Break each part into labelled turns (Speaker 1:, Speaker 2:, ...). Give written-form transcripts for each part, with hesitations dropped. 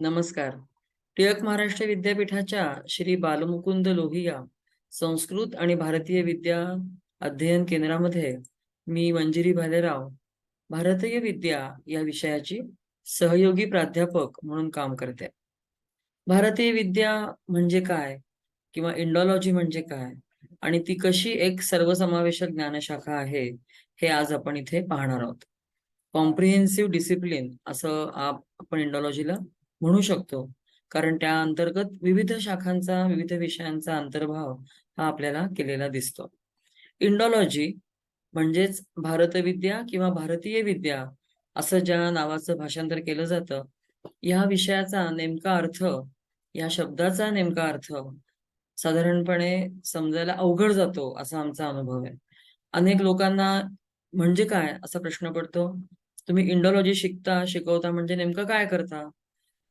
Speaker 1: नमस्कार. टिळक महाराष्ट्र विद्यापीठाच्या श्री बालमुकुंद लोहिया संस्कृत आणि भारतीय विद्या अध्ययन केंद्रामध्ये मी मंजिरी भालेराव भारतीय विद्या या विषयाची सहयोगी प्राध्यापक म्हणून काम करते. भारतीय विद्या म्हणजे काय किंवा इंडॉलॉजी म्हणजे काय आणि ती कशी एक सर्वसमावेशक ज्ञानशाखा आहे, हे आज आपण इथे पाहणार आहोत. कॉम्प्रिहेन्सिव्ह डिसिप्लिन असं आपण इंडॉलॉजीला म्हणू शकतो, कारण त्या अंतर्गत विविध शाखांचा, विविध विषयांचा अंतर्भाव हा आपल्याला केलेला दिसतो. इंडॉलॉजी म्हणजेच भारतविद्या किंवा भारतीय विद्या असं ज्या नावाचं भाषांतर केलं जातं, या विषयाचा नेमका अर्थ, या शब्दाचा नेमका अर्थ साधारणपणे समजायला अवघड जातो असा आमचा अनुभव आहे. अनेक लोकांना म्हणजे काय असा प्रश्न पडतो. तुम्ही इंडॉलॉजी शिकवता म्हणजे नेमकं काय करता?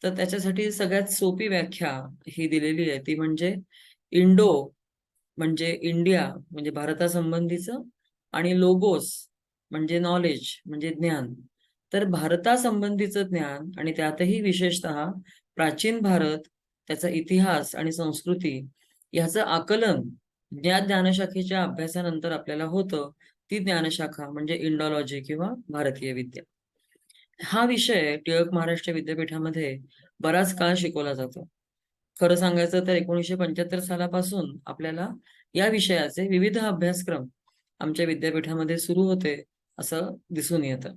Speaker 1: तर त्याच्यासाठी सगळ्यात सोपी व्याख्या ही दिलेली आहे, ती म्हणजे इंडो म्हणजे इंडिया म्हणजे भारतासंबंधीचं आणि लोगोस म्हणजे नॉलेज म्हणजे ज्ञान. तर भारतासंबंधीचं ज्ञान आणि त्यातही विशेषतः प्राचीन भारत, त्याचा इतिहास आणि संस्कृती याचं आकलन ज्या ज्ञानशाखेच्या अभ्यासानंतर आपल्याला होतं, ती ज्ञानशाखा म्हणजे इंडॉलॉजी किंवा भारतीय विद्या. हा विषय टिळक महाराष्ट्र विद्यापीठामध्ये बराच काळ शिकवला जातो. खरं सांगायचं तर 1975 सालापासून आपल्याला या विषयाचे विविध अभ्यासक्रम आमच्या विद्यापीठामध्ये सुरू होते असं दिसून येतं.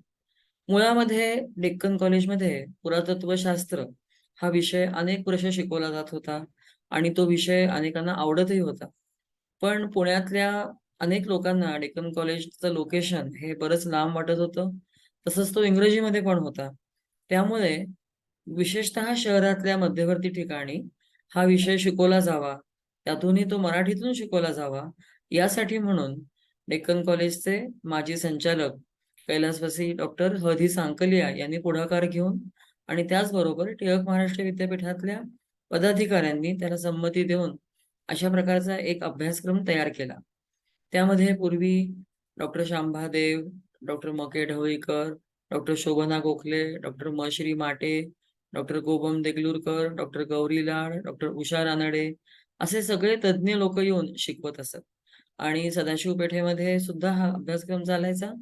Speaker 1: मुळामध्ये डेक्कन कॉलेजमध्ये पुरातत्वशास्त्र हा विषय अनेक वर्ष शिकवला जात होता आणि तो विषय अनेकांना आवडतही होता. पण पुण्यातल्या अनेक लोकांना डेक्कन कॉलेजचं लोकेशन हे बरंच लांब वाटत होतं. तसंच तो इंग्रजीमध्ये पण होता. त्यामुळे विशेषतः शहरातल्या मध्यवर्ती ठिकाणी हा विषय शिकवला जावा, त्यातूनही तो मराठीतून शिकवला जावा, यासाठी म्हणून डेक्कन कॉलेजचे माजी संचालक कैलासवासी डॉक्टर ह.धी. सांकलिया यांनी पुढाकार घेऊन आणि त्याचबरोबर टिळक महाराष्ट्र विद्यापीठातल्या पदाधिकाऱ्यांनी त्याला संमती देऊन अशा प्रकारचा एक अभ्यासक्रम तयार केला. त्यामध्ये पूर्वी डॉक्टर शांभादेव, डॉक्टर म.के. ढवळीकर, डॉक्टर शोभना गोखले, डॉक्टर म.श्री. माटे, डॉक्टर गोबम देगलूरकर, डॉक्टर गौरी लाड, डॉक्टर उषा रानडे असे सगळे तज्ज्ञ लोक येऊन शिकवत असत. आणि सदाशिव पेठेमध्ये सुद्धा हा अभ्यासक्रम चालायचा,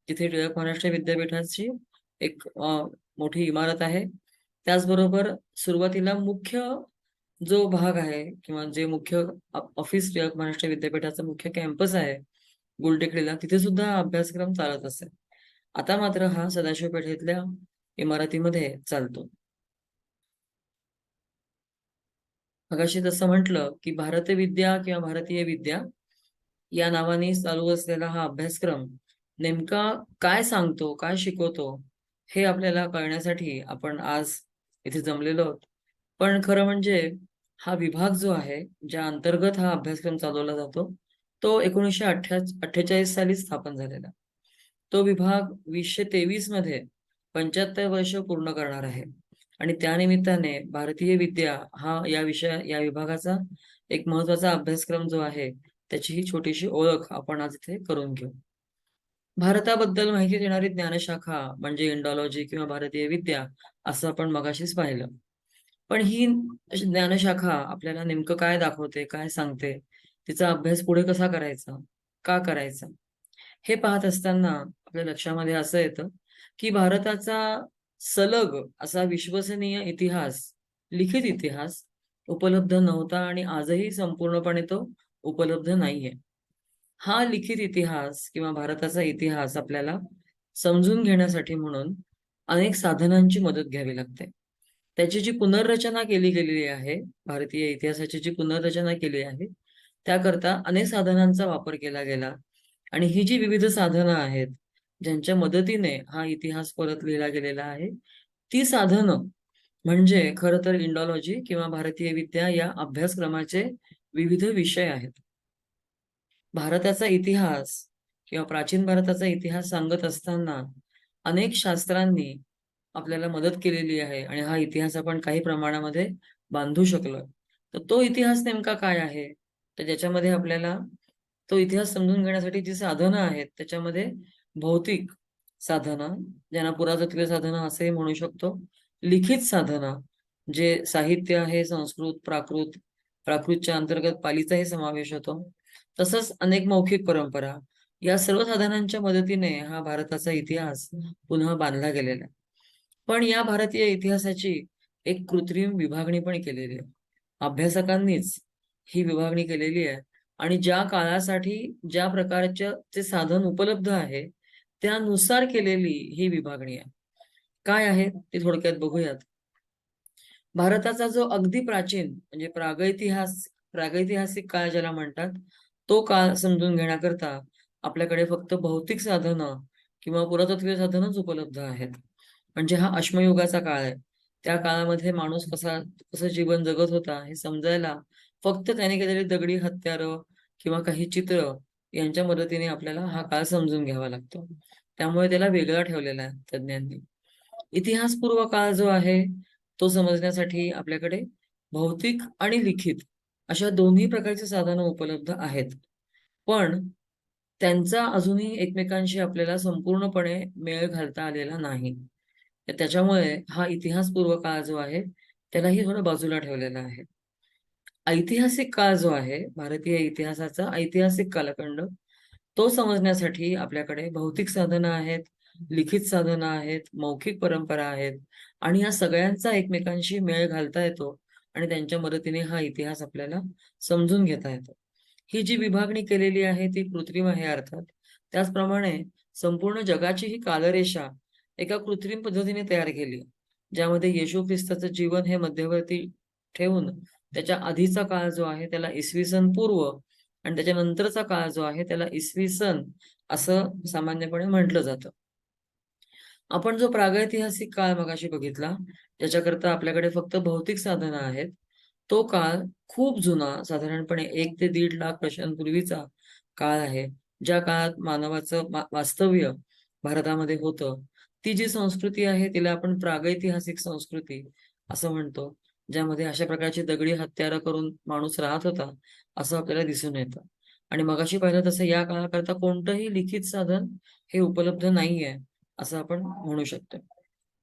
Speaker 1: जिथे टिळक महाराष्ट्र विद्यापीठाची एक मोठी इमारत आहे. त्याचबरोबर सुरुवातीला मुख्य जो भाग आहे किंवा जे मुख्य ऑफिस टिळक महाराष्ट्र विद्यापीठाचं मुख्य कॅम्पस आहे गुलटेकडीला, तिथे सुद्धा हा अभ्यासक्रम चालत असे. आता मात्र हा सदाशिव पेठेतल्या इमारतीमध्ये चालतो. मगाशी जसं म्हटलं की भारतविद्या किंवा भारतीय विद्या या नावाने चालू असलेला हा अभ्यासक्रम नेमका काय सांगतो, काय शिकवतो, हे आपल्याला कळण्यासाठी आपण आज इथे जमलेलो आहोत. पण खरं म्हणजे हा विभाग जो आहे, ज्या अंतर्गत हा अभ्यासक्रम चालवला जातो, तो 1948 साली स्थापन झालेला. तो विभाग 2023 मध्ये 75 वर्ष पूर्ण करणार आहे. आणि त्यानिमित्ताने भारतीय विद्या हा या विभागाचा एक महत्वाचा अभ्यासक्रम जो आहे, त्याची ही छोटीशी ओळख आपण आज इथे करून घेऊ. भारताबद्दल माहिती देणारी ज्ञानशाखा म्हणजे इंडॉलॉजी किंवा भारतीय विद्या असं आपण मगाशीच पाहिलं. पण ही ज्ञानशाखा आपल्याला नेमकं काय दाखवते, काय सांगते, तिचा अभ्यास पुढे कसा करायचा, का करायचा, हे पाहत असताना आपल्या लक्षामध्ये असं येतं की भारताचा सलग असा विश्वसनीय इतिहास, लिखित इतिहास उपलब्ध नव्हता आणि आजही संपूर्णपणे तो उपलब्ध नाहीये. हा लिखित इतिहास किंवा भारताचा इतिहास आपल्याला समजून घेण्यासाठी म्हणून अनेक साधनांची मदत घ्यावी लागते. त्याची जी पुनर्रचना केली गेलेली आहे, भारतीय इतिहासाची जी पुनर्रचना केली आहे, त्याकरता अनेक साधनांचा वापर केला गेला. आणि ही जी विविध साधनं आहेत, ज्यांच्या मदतीने हा इतिहास परत लिहिला गेलेला आहे, ती साधनं म्हणजे खरं तर इंडॉलॉजी किंवा भारतीय विद्या या अभ्यासक्रमाचे विविध विषय आहेत. भारताचा इतिहास किंवा प्राचीन भारताचा इतिहास सांगत असताना अनेक शास्त्रांनी आपल्याला मदत केलेली आहे आणि हा इतिहास आपण काही प्रमाणामध्ये बांधू शकलोय. तर तो इतिहास नेमका काय आहे? तर ज्याच्यामध्ये आपल्याला तो इतिहास समजून घेण्यासाठी जी साधनं आहेत, त्याच्यामध्ये भौतिक साधनं, ज्यांना पुरातत्वीय साधनं असेही म्हणू शकतो, लिखित साधनं जे साहित्य आहे संस्कृत, प्राकृत, प्राकृतच्या अंतर्गत पालीचाही समावेश होतो. तसंच अनेक मौखिक परंपरा या सर्व साधनांच्या मदतीने हा भारताचा इतिहास पुन्हा बांधला गेलेला आहे. पण या भारतीय इतिहासाची एक कृत्रिम विभागणी पण केलेली आहे. अभ्यासकांनीच ही विभागणी केलेली आहे आणि ज्या काळासाठी ज्या प्रकारचे ते साधन उपलब्ध आहे त्यानुसार केलेली ही विभागणी आहे. काय आहे ते थोडक्यात बघूयात. भारताचा जो अगदी प्राचीन म्हणजे प्रागैतिहासिक काळ ज्याला म्हणतात, तो काळ समजून घेण्याकरता आपल्याकडे फक्त भौतिक साधनं किंवा पुरातत्वीय साधनच उपलब्ध आहेत. म्हणजे हा अश्मयुगाचा काळ आहे. त्या काळामध्ये माणूस कसं जीवन जगत होता हे समजायला फक्त त्याने केलेली दगडी हत्यारं किंवा काही चित्र यांच्या मदतीने आपल्याला हा काळ समजून घ्यावा लागतो. त्यामुळे त्याला वेगळा ठेवलेला आहे तज्ञांनी. इतिहासपूर्व काळ जो आहे तो समजण्यासाठी आपल्याकडे भौतिक आणि लिखित अशा दोन्ही प्रकारची साधनं उपलब्ध आहेत. पण त्यांचा अजूनही एकमेकांशी आपल्याला संपूर्णपणे मेळ घालता आलेला नाही. त्याच्यामुळे हा इतिहासपूर्व काळ जो आहे त्यालाही थोडं बाजूला ठेवलेला आहे. ऐतिहासिक काळ जो आहे भारतीय इतिहासाचा ऐतिहासिक कालखंड तो समजण्यासाठी आपल्याकडे भौतिक साधनं आहेत, लिखित साधनं आहेत, मौखिक परंपरा आहेत आणि या सगळ्यांचा एकमेकांशी मेळ घालता येतो आणि त्यांच्या मदतीने हा इतिहास आपल्याला समजून घेता येतो. ही जी विभागणी केलेली आहे ती कृत्रिम आहे अर्थात. त्याचप्रमाणे संपूर्ण जगाची ही कालरेषा एका कृत्रिम पद्धतीने तयार केली, ज्यामध्ये येशू ख्रिस्ताचं जीवन हे मध्यवर्ती ठेवून त्याच्या आधीचा काळ जो आहे त्याला इसवी सन पूर्व आणि त्याच्यानंतरचा काळ जो आहे त्याला इसवी सन असं सामान्यपणे म्हटलं जातं. आपण जो प्रागैतिहासिक काळ मगाशी बघितला, ज्याच्याकरता आपल्याकडे फक्त भौतिक साधनं आहेत, तो काळ खूप जुना साधारणपणे 1 ते 1.5 लाख वर्षांपूर्वीचा काळ आहे. ज्या काळात मानवाचं वास्तव्य भारतामध्ये होतं. ती जी संस्कृती आहे तिला आपण प्रागैतिहासिक संस्कृती असं म्हणतो. ज्यामध्ये अशा प्रकारची दगडी हत्यारं करून माणूस राहत होता, असं आपल्याला दिसून येतं. आणि मगाशी पाहिलं तसं या काळाकरता कोणतंही लिखित साधन हे उपलब्ध नाहीये, असं आपण म्हणू शकतो.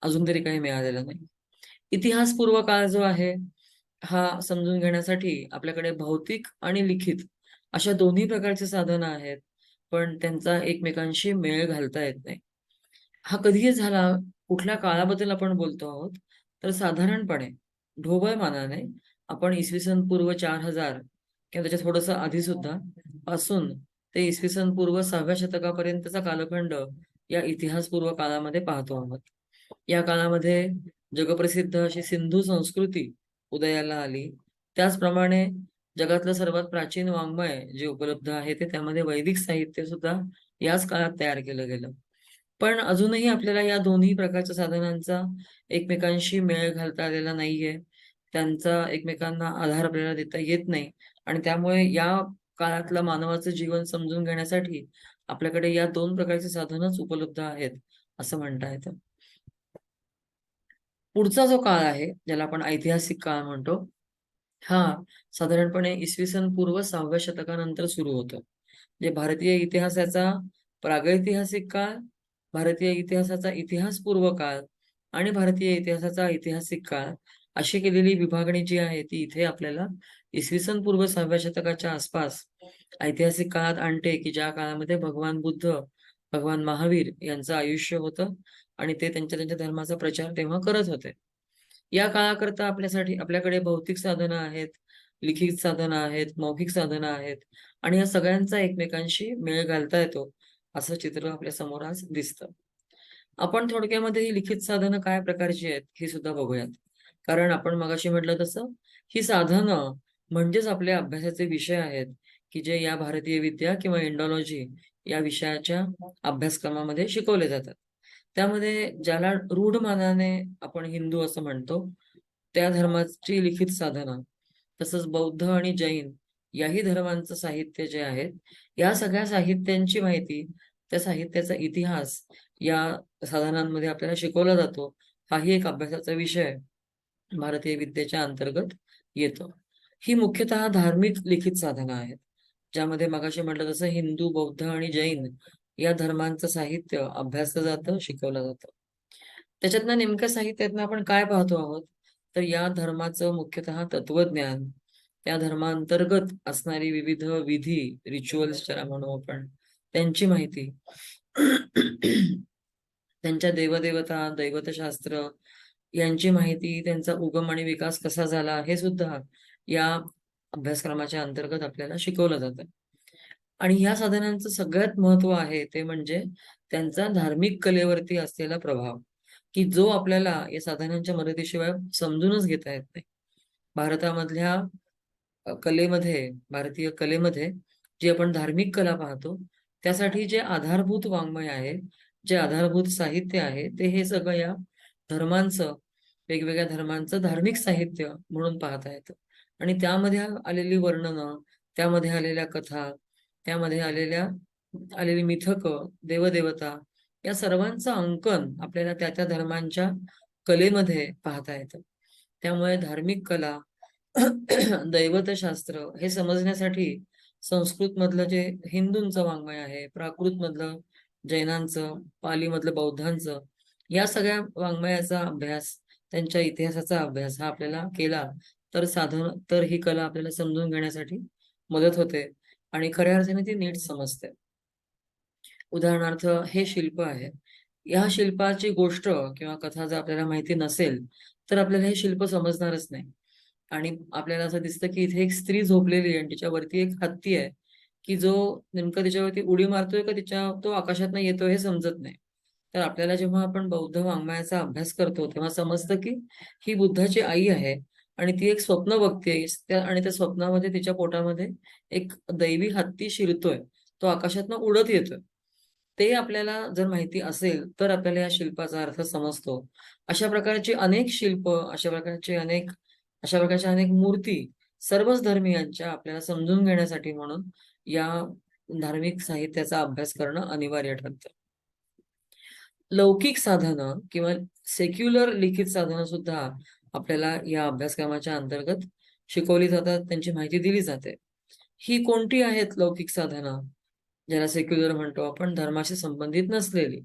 Speaker 1: अजून तरी काही मिळालेलं नाही. इतिहासपूर्व काळ जो आहे, हा समजून घेण्यासाठी आपल्याकडे भौतिक आणि लिखित अशा दोन्ही प्रकारची साधनं आहेत, पण त्यांचा एकमेकांशी मेळ घालता येत नाही. हा कधी झाला, कुठल्या काळाबद्दल आपण बोलतो आहोत, तर साधारणपणे ढोबळमानाने आपण इसवी सन पूर्व 4000 किंवा त्याच्या थोडंसं आधी सुद्धा पासून ते इसवी सन पूर्व 6व्या शतकापर्यंतचा कालखंड या इतिहासपूर्व काळामध्ये पाहतो आहोत. या काळामध्ये जगप्रसिद्ध अशी सिंधू संस्कृती उदयाला आली. त्याचप्रमाणे जगातलं सर्वात प्राचीन वाङ्मय जे उपलब्ध आहे ते त्यामध्ये वैदिक साहित्य सुद्धा याच काळात तयार केलं गेलं. पण अजूनही आपल्याला या दोन्ही प्रकारच्या साधनांचा एकमेकांशी मेळ घालता आलेला नाहीये. त्यांचा एकमेकांना आधार आपल्याला देता येत नाही आणि त्यामुळे या काळातलं मानवाचं जीवन समजून घेण्यासाठी आपल्याकडे या 2 प्रकारची साधनच उपलब्ध आहेत, असं म्हणता येतं. पुढचा जो काळ आहे, ज्याला आपण ऐतिहासिक काळ म्हणतो, हा साधारणपणे इसवी सन पूर्व 6व्या शतकानंतर सुरू होतो. म्हणजे भारतीय इतिहासाचा प्रागैतिहासिक काळ, भारतीय इतिहासाचा इतिहासपूर्व काळ आणि भारतीय इतिहासाचा ऐतिहासिक काळ अशी केलेली विभागणी जी आहे ती इथे आपल्याला इसवी सन पूर्व 6व्या शतकाच्या आसपास ऐतिहासिक काळात आणते, की ज्या काळामध्ये भगवान बुद्ध, भगवान महावीर यांचं आयुष्य होतं आणि ते त्यांच्या त्यांच्या धर्माचा प्रचार तेव्हा करत होते. या काळाकरता आपल्याकडे भौतिक साधनं आहेत, लिखित साधनं आहेत, मौखिक साधनं आहेत आणि या सगळ्यांचा एकमेकांशी मेळ घालता येतो, असं चित्र आपल्या समोर आज दिसतं. आपण थोडक्यामध्ये ही लिखित साधनं काय प्रकारची आहेत, हे सुद्धा बघूयात. कारण आपण मगाशी म्हटलं तसं, ही साधनं म्हणजेच आपल्या अभ्यासाचे विषय आहेत, की जे या भारतीय विद्या किंवा इंडॉलॉजी या विषयाच्या अभ्यासक्रमामध्ये शिकवले जातात. त्यामध्ये ज्याला रूढ मानाने आपण हिंदू असं म्हणतो, त्या धर्माची लिखित साधनं, तसंच बौद्ध आणि जैन याही धर्मांचं साहित्य जे आहे, या सगळ्या साहित्यांची माहिती, त्या साहित्याचा इतिहास या साधनांमध्ये आपल्याला शिकवला जातो. हाही एक अभ्यासाचा विषय भारतीय विद्येच्या अंतर्गत येतो. ही मुख्यतः धार्मिक लिखित साधनं आहेत, ज्यामध्ये मगाशी म्हटलं तसं हिंदू, बौद्ध आणि जैन या धर्मांचं साहित्य अभ्यासलं जातं, शिकवलं जातं. त्याच्यातनं नेमक्या साहित्यातनं आपण काय पाहतो आहोत? तर या धर्माचं मुख्यतः तत्वज्ञान, त्या धर्मांतर्गत असणारी विविध विधी, रिच्युअल्स ज्याला म्हणू आपण, त्यांची माहिती, त्यांच्या देवदेवता, दैवतशास्त्र यांची माहिती, त्यांचा उगम आणि विकास कसा झाला हे सुद्धा या अभ्यासक्रमाच्या अंतर्गत आपल्याला शिकवलं जातं. आणि ह्या साधनांचं सगळ्यात महत्व आहे ते म्हणजे त्यांचा धार्मिक कलेवरती असलेला प्रभाव, की जो आपल्याला या साधनांच्या मदतीशिवाय समजूनच घेता येत नाही. भारतामधल्या कलेमध्ये, भारतीय कलेमध्ये जी आपण धार्मिक कला पाहतो, त्यासाठी जे आधारभूत वाङ्मय आहे, जे आधारभूत साहित्य आहे, ते हे सगळं या धर्मांचं, वेगवेगळ्या धर्मांचं धार्मिक साहित्य म्हणून पाहता येतं. आणि त्यामध्ये आलेली वर्णनं, त्यामध्ये आलेल्या कथा, त्यामध्ये आलेली मिथकं, देवदेवता या सर्वांचं अंकन आपल्याला त्या त्या धर्मांच्या कलेमध्ये पाहता येतं. त्यामुळे धार्मिक कला, दैवतशास्त्र हे समजण्यासाठी संस्कृत मधलं जे हिंदूंचं वाङ्मय आहे, प्राकृत मधलं जैनांचं, पाली मधलं बौद्धांचं, या सगळ्या वाङ्मयाचा अभ्यास, त्यांच्या इतिहासाचा अभ्यास हा आपल्याला केला तर ही कला आपल्याला समजून घेण्यासाठी मदत होते आणि खऱ्या अर्थाने ती नीट समजते. उदाहरणार्थ हे शिल्प आहे. या शिल्पाची गोष्ट किंवा कथा जर आपल्याला माहिती नसेल, तर आपल्याला हे शिल्प समजणारच नाही. आणि आपल्याला असं दिसतं की इथे एक स्त्री झोपलेली आहे आणि तिच्यावरती एक हत्ती आहे, की जो नेमकं तिच्यावरती उडी मारतोय का तो आकाशातनं येतोय हे समजत नाही. तर आपल्याला जेव्हा आपण बौद्ध वाङ्मयाचा अभ्यास करतो, तेव्हा समजतं की ही बुद्धाची आई आहे आणि ती एक स्वप्न बघतेय आणि त्या स्वप्नामध्ये तिच्या पोटामध्ये एक दैवी हत्ती शिरतोय. तो आकाशातनं उडत येतोय. ते आपल्याला जर माहिती असेल, तर आपल्याला या शिल्पाचा अर्थ समजतो. अशा प्रकारची अनेक शिल्प, अशा प्रकारच्या अनेक मूर्ती सर्वच धर्मियांच्या आपल्याला समजून घेण्यासाठी म्हणून या धार्मिक साहित्याचा अभ्यास करणं अनिवार्य ठरतं. लौकिक साधनं किंवा सेक्युलर लिखित साधनं सुद्धा आपल्याला या अभ्यासक्रमाच्या अंतर्गत शिकवली जातात, त्यांची माहिती दिली जाते. ही कोणती आहेत लौकिक साधनं? ज्याला सेक्युलर म्हणतो आपण, धर्माशी संबंधित नसलेली.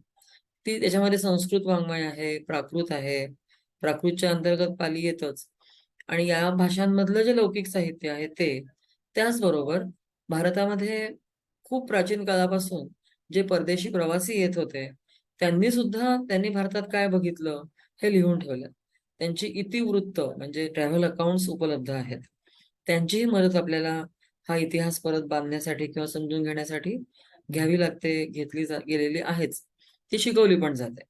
Speaker 1: ती त्याच्यामध्ये संस्कृत वाङ्मय आहे, प्राकृत आहे. प्राकृतच्या अंतर्गत पाली येतच. आणि या भाषांमधलं जे लौकिक साहित्य आहे ते. त्याचबरोबर भारतामध्ये खूप प्राचीन काळापासून जे परदेशी प्रवासी येत होते, त्यांनी भारतात काय बघितलं हे लिहून ठेवलं. त्यांची इतिवृत्त म्हणजे ट्रॅव्हल अकाउंट्स उपलब्ध आहेत. त्यांचीही मदत आपल्याला हा इतिहास परत बांधण्यासाठी किंवा समजून घेण्यासाठी घ्यावी लागते, गेलेली आहेच. ती शिकवली पण जाते.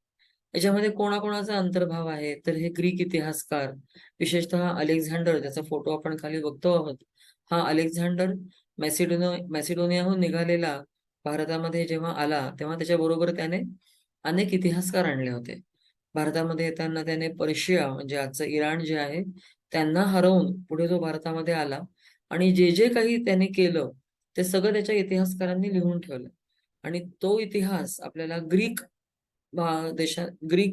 Speaker 1: याच्यामध्ये कोणाकोणाचा अंतर्भाव आहे, तर हे ग्रीक इतिहासकार, विशेषतः अलेक्झांडर, ज्याचा फोटो आपण खाली बघतो आहोत. हा अलेक्झांडर मॅसिडोनियाहून निघालेला भारतामध्ये जेव्हा आला, तेव्हा त्याच्याबरोबर त्याने अनेक इतिहासकार आणले होते. भारतामध्ये येताना त्याने पर्शिया म्हणजे आजचं इराण जे आहे, त्यांना हरवून पुढे तो भारतामध्ये आला आणि जे जे काही त्याने केलं, ते सगळं त्याच्या इतिहासकारांनी लिहून ठेवलं. आणि तो इतिहास आपल्याला ग्रीक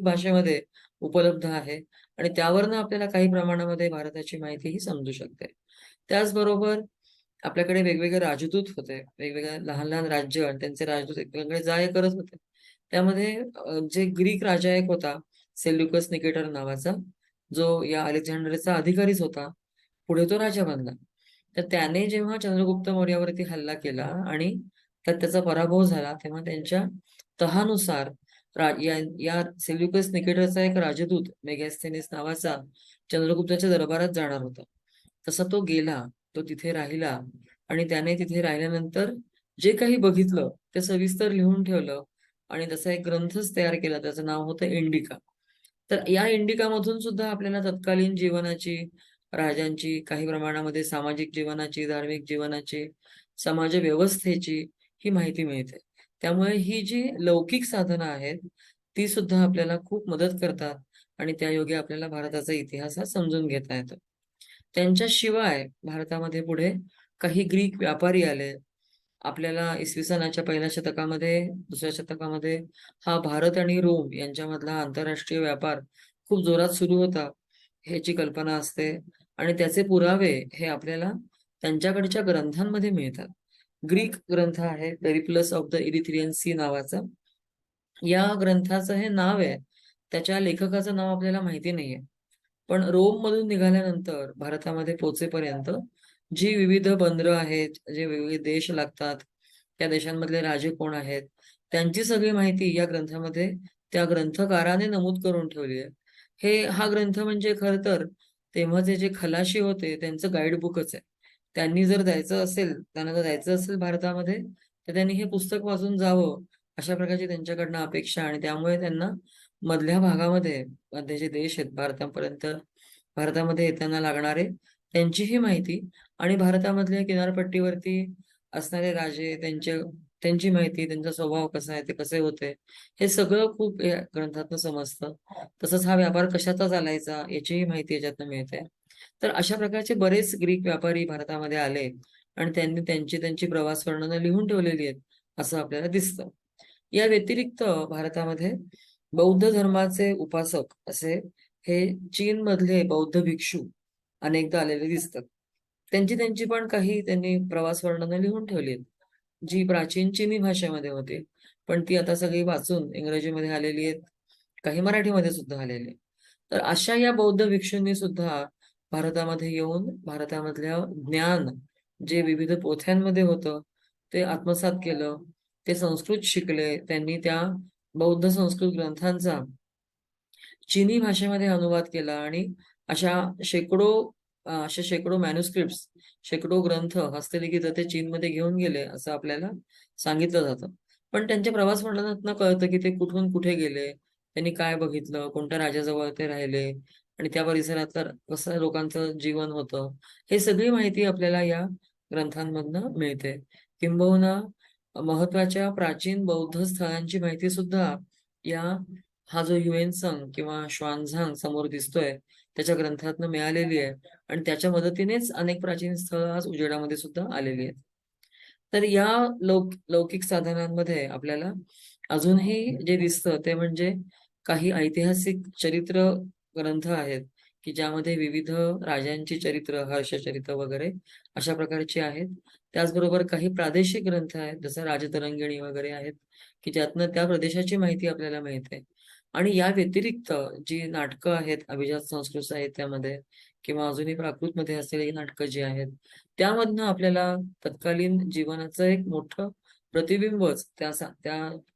Speaker 1: भाषेमध्ये उपलब्ध आहे आणि त्यावरनं आपल्याला काही प्रमाणामध्ये भारताची माहितीही समजू शकते. त्याचबरोबर आपल्याकडे वेगवेगळे राजदूत होते, वेगवेगळ्या लहान लहान राज्य आणि त्यांचे राजदूत वेगवेगळे जाय करत होते. त्यामध्ये जे ग्रीक राजा एक होता, सेल्युकस निकेटर नावाचा, जो या अलेक्झांडरचा अधिकारीच होता. पुढे तो राजा बनला. तर त्याने जेव्हा चंद्रगुप्त मौर्यावरती हल्ला केला आणि त्यात त्याचा पराभव झाला, तेव्हा त्यांच्या तहानुसार या सेल्युकस निकेटरचा एक राजदूत मेगॅस्थेनिस नावाचा चंद्रगुप्ताच्या दरबारात जाणार होता. तसा तो गेला, तो तिथे राहिला आणि त्याने तिथे राहिल्यानंतर जे काही बघितलं ते सविस्तर लिहून ठेवलं आणि तसा एक ग्रंथच तयार केला. त्याचं नाव होतं इंडिका. तर या इंडिकामधून सुद्धा आपल्याला तत्कालीन जीवनाची, राजांची, काही प्रमाणामध्ये सामाजिक जीवनाची, धार्मिक जीवनाची, समाज व्यवस्थेची ही माहिती मिळते. त्यामुळे ही जी लौकिक साधनं आहेत, ती सुद्धा आपल्याला खूप मदत करतात आणि त्यायोगे आपल्याला भारताचा इतिहास हा समजून घेता येतो. त्यांच्याशिवाय भारतामध्ये पुढे काही ग्रीक व्यापारी आले. आपल्याला इसवी सनाच्या पहिल्या शतकामध्ये, दुसऱ्या शतकामध्ये हा भारत आणि रोम यांच्यामधला आंतरराष्ट्रीय व्यापार खूप जोरात सुरू होता, ह्याची कल्पना असते. आणि त्याचे पुरावे हे आपल्याला त्यांच्याकडच्या ग्रंथांमध्ये मिळतात. ग्रीक ग्रंथ आहे Periplus of the Erythraean Sea नावाचा. या ग्रंथाचं हे नाव आहे, त्याच्या लेखकाचं नाव आपल्याला माहिती नाहीये. पण रोम मधून निघाल्यानंतर भारतामध्ये पोहोचेपर्यंत जी विविध बंदरं आहेत, जे वेगवेगळे देश लागतात, त्या देशांमधले राजे कोण आहेत, त्यांची सगळी माहिती या ग्रंथामध्ये त्या ग्रंथकाराने नमूद करून ठेवली आहे. हा ग्रंथ म्हणजे खरं तर तेव्हाचे जे खलाशी होते त्यांचं गाईडबुकच आहे. त्यांना जर जायचं असेल भारतामध्ये, तर त्यांनी हे पुस्तक वाचून जावं, अशा प्रकारची त्यांच्याकडनं अपेक्षा. आणि त्यामुळे त्यांना मधल्या भागामध्ये मध्ये जे देश आहेत भारतामध्ये येताना लागणारे त्यांचीही माहिती, आणि भारतामधल्या किनारपट्टीवरती असणारे राजे त्यांची माहिती, त्यांचा स्वभाव कसा आहे, ते कसे होते, हे सगळं खूप या ग्रंथातनं समजतं. तसंच हा व्यापार कशाचा चालायचा याचीही माहिती याच्यातनं मिळते. तर अशा प्रकारचे बरेच ग्रीक व्यापारी भारतामध्ये आले आणि त्यांनी त्यांची त्यांची प्रवास वर्णनं लिहून ठेवलेली आहेत, असं आपल्याला दिसतं. या व्यतिरिक्त भारतामध्ये बौद्ध धर्माचे उपासक असे हे चीन मधले बौद्ध भिक्षू अनेकदा आलेले दिसतात. त्यांची त्यांची पण काही त्यांनी प्रवास वर्णनं लिहून ठेवली आहेत, जी प्राचीन चीनी भाषेमध्ये होती, पण ती आता सगळी वाचून इंग्रजीमध्ये आलेली आहेत, काही मराठीमध्ये सुद्धा आलेली आहेत. तर अशा या बौद्ध भिक्षूंनी सुद्धा भारतामध्ये येऊन भारतामधल्या ज्ञान जे विविध पोथ्यांमध्ये होतं ते आत्मसात केलं. ते संस्कृत शिकले. त्यांनी त्या बौद्ध संस्कृत ग्रंथांचा चीनी भाषेमध्ये अनुवाद केला आणि अशा शेकडो मॅन्युस्क्रिप्ट्स, शेकडो ग्रंथ हस्तलिखित ते चीनमध्ये घेऊन गेले असं आपल्याला सांगितलं जातं. पण त्यांच्या प्रवास वर्णनातनं कळतं की ते कुठून कुठे गेले, त्यांनी काय बघितलं, कोणत्या राजाजवळ ते राहिले आणि त्या परिसरातलं कसं लोकांचं जीवन होतं, हे सगळी माहिती आपल्याला या ग्रंथांमधनं मिळते. किंबहुना महत्वाच्या प्राचीन बौद्ध स्थळांची माहिती सुद्धा या हा जो संघ किंवा श्वानझांग समोर दिसतोय त्याच्या ग्रंथातनं मिळालेली आहे, आणि त्याच्या मदतीनेच अनेक प्राचीन स्थळं आज उजेडामध्ये सुद्धा आलेली आहेत. तर या लौकिक साधनांमध्ये आपल्याला अजूनही जे दिसतं ते म्हणजे काही ऐतिहासिक चरित्र ग्रंथ आहेत, की ज्यामध्ये विविध राजांची चरित्र, हर्षचरित्र वगैरे अशा प्रकारची आहेत. त्याचबरोबर काही प्रादेशिक ग्रंथ आहेत, जसं राजतरंगिणी वगैरे आहेत, की ज्यातनं त्या प्रदेशाची माहिती आपल्याला मिळते. आणि या व्यतिरिक्त जी नाटकं आहेत अभिजात संस्कृत साहित्यामध्ये किंवा अजूनही प्राकृतमध्ये असलेली नाटकं जी आहेत, त्यामधनं आपल्याला तत्कालीन जीवनाचं एक मोठं प्रतिबिंबच त्या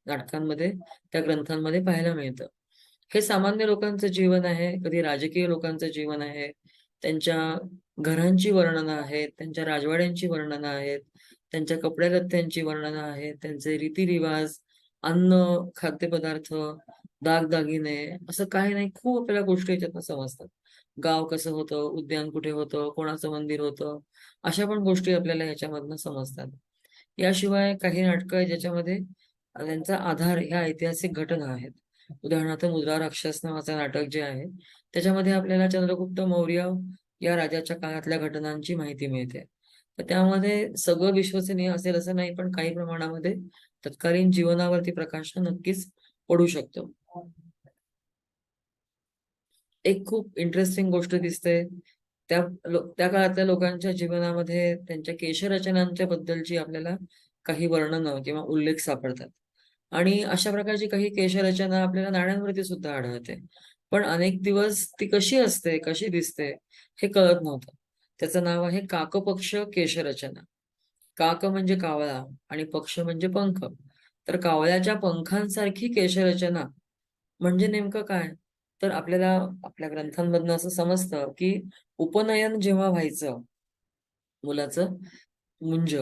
Speaker 1: नाटकांमध्ये, त्या ग्रंथांमध्ये पाहायला मिळतं. हे सामान्य लोकांचं जीवन आहे, कधी राजकीय लोकांचं जीवन आहे, त्यांच्या घरांची वर्णनं आहेत, त्यांच्या राजवाड्यांची वर्णनं आहेत, त्यांच्या कपड्यालत्त्यांची वर्णनं आहेत, त्यांचे रीतिरिवाज, अन्न, खाद्यपदार्थ, दागदागिने, असं काही नाही, खूप आपल्याला गोष्टी याच्यातनं समजतात. गाव कसं होतं, उद्यान कुठे होतं, कोणाचं मंदिर होतं, अशा पण गोष्टी आपल्याला ह्याच्यामधनं समजतात. याशिवाय काही नाटकं आहेत ज्याच्यामध्ये त्यांचा आधार ह्या ऐतिहासिक घटना आहेत. उदाहरणार्थ मुद्रा राक्षस नावाचं नाटक जे आहे, त्याच्यामध्ये आपल्याला चंद्रगुप्त मौर्य या राजाच्या काळातल्या घटनांची माहिती मिळते. तर त्यामध्ये सगळं विश्वसनीय असेल असं नाही, पण काही प्रमाणामध्ये तत्कालीन जीवनावरती प्रकाश नक्कीच पडू शकतो. एक खूप इंटरेस्टिंग गोष्ट दिसते त्या काळातल्या लोकांच्या जीवनामध्ये त्यांच्या केशरचनांच्या बद्दलची आपल्याला काही वर्णनं किंवा उल्लेख सापडतात. आणि अशा प्रकारची काही केशरचना आपल्याला नाण्यांवरती सुद्धा आढळते. पण अनेक दिवस ती कशी असते, कशी दिसते, हे कळत नव्हतं. त्याचं नाव आहे काकपक्ष केशरचना. काक म्हणजे कावळा आणि पक्ष म्हणजे पंख. तर कावळ्याच्या पंखांसारखी केशरचना म्हणजे नेमकं काय? तर आपल्याला आपल्या ग्रंथांमधनं असं समजतं, की उपनयन जेव्हा व्हायचं मुलाचं, मुंज,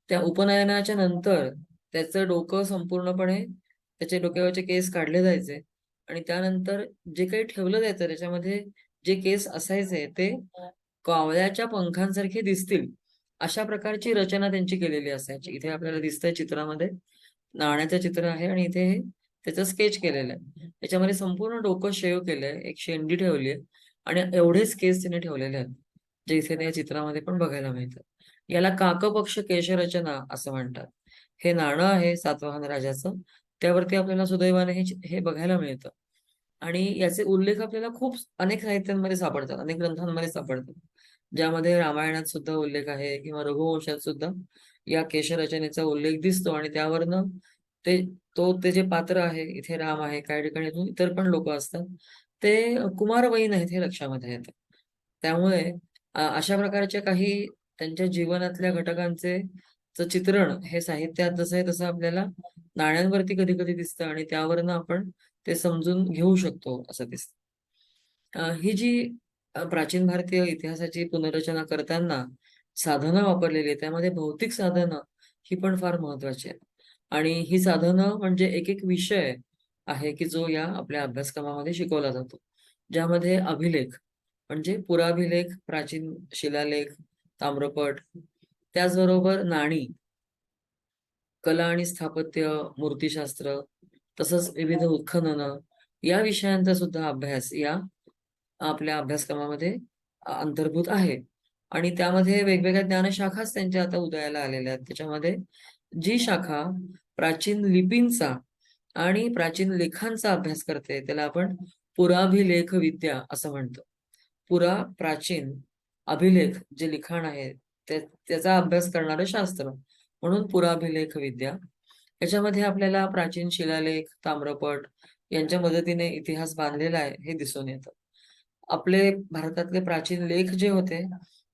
Speaker 1: त्या उपनयनाच्या नंतर त्याचं डोकं संपूर्णपणे, त्याच्या डोक्यावरचे केस काढले जायचे आणि त्यानंतर जे काही ठेवलं जायचं त्याच्यामध्ये जे केस असायचे ते कावळ्याच्या पंखांसारखे दिसतील अशा प्रकारची रचना त्यांची केलेली असायची. इथे आपल्याला दिसतंय चित्रामध्ये नाण्याचं चित्र आहे आणि इथे त्याचं स्केच केलेलं आहे. त्याच्यामध्ये संपूर्ण डोकं शेव केलंय, एक शेंडी ठेवली आहे आणि एवढेच केस तिने ठेवलेले आहेत, जे इथे त्या चित्रामध्ये पण बघायला मिळतं. याला काकपक्ष केशरचना असं म्हणतात. हे नाणं आहे सातवाहन राजाचं, त्यावरती आपल्याला सुदैवाने हे बघायला मिळतं. आणि याचे उल्लेख आपल्याला खूप अनेक साहित्यांमध्ये सापडतात, अनेक ग्रंथांमध्ये सापडतात, ज्यामध्ये रामायणात सुद्धा उल्लेख आहे किंवा रघुवंशात सुद्धा या केशरचनेचा उल्लेख दिसतो. आणि त्यावरनं ते ते जे पात्र आहे, इथे राम आहे, काही ठिकाणी अजून इतर पण लोक असतात, ते कुमारवयीन आहेत हे लक्षामध्ये येतं. त्यामुळे अशा प्रकारच्या काही त्यांच्या जीवनातल्या घटकांचे चित्रण हे साहित्यात जसं आहे तसं आपल्याला नाण्यांवरती कधी कधी दिसतं आणि त्यावरनं आपण ते समजून घेऊ शकतो असं दिसतं. ही जी प्राचीन भारतीय इतिहासाची पुनर्रचना करताना साधनं वापरलेली आहेत, त्यामध्ये भौतिक साधनं ही पण फार महत्वाची आहेत. आणि ही साधनं म्हणजे एक एक विषय आहे की जो या आपल्या अभ्यासक्रमामध्ये शिकवला जातो. ज्यामध्ये अभिलेख म्हणजे पुराभिलेख, प्राचीन शिलालेख, ताम्रपट, त्याचबरोबर नाणी, कला आणि स्थापत्य, मूर्तिशास्त्र, तसंच विविध उत्खननं या विषयांचा सुद्धा अभ्यास या आपल्या अभ्यासक्रमामध्ये अंतर्भूत आहे. आणि त्यामध्ये वेगवेगळ्या ज्ञानशाखाच त्यांच्या आता उदयाला आलेल्या आहेत. त्याच्यामध्ये जी शाखा प्राचीन लिपींचा आणि प्राचीन लेखांचा अभ्यास करते त्याला आपण पुराभिलेख विद्या असं म्हणतो. प्राचीन, अभिलेख जे लिखाण आहे त्याचा अभ्यास करणारं शास्त्र म्हणून पुराभिलेख विद्या. याच्यामध्ये आपल्याला प्राचीन शिलालेख, ताम्रपट यांच्या मदतीने इतिहास बांधलेला आहे हे दिसून येतं. आपले भारतातले प्राचीन लेख जे होते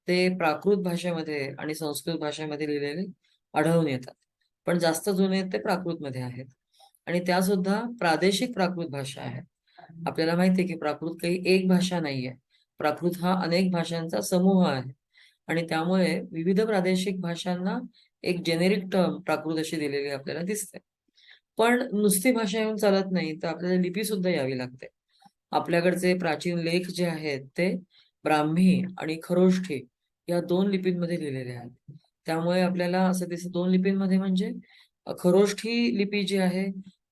Speaker 1: ते प्राकृत भाषेमध्ये आणि संस्कृत भाषेमध्ये लिहिलेले आढळून येतात. पण जास्त जुने ते प्राकृतमध्ये आहेत आणि त्या सुद्धा प्रादेशिक प्राकृत भाषा आहेत. आपल्याला माहिती आहे की प्राकृत काही एक भाषा नाहीये. प्राकृत हा अनेक भाषांचा समूह आहे आणि त्यामुळे विविध प्रादेशिक भाषांना एक जेनेरिक टर्म प्राकृत अशी दिलेली आपल्याला दिसते. पण नुसती भाषा येऊन चालत नाही, तर आपल्याला लिपी सुद्धा यावी लागते. आपल्याकडचे प्राचीन लेख जे आहेत ते ब्राह्मी आणि खरोष्ठी या दोन लिपींमध्ये लिहिलेले आहेत. त्यामुळे आपल्याला असं दिसतं दोन लिपींमध्ये म्हणजे खरोष्ठी लिपी जी आहे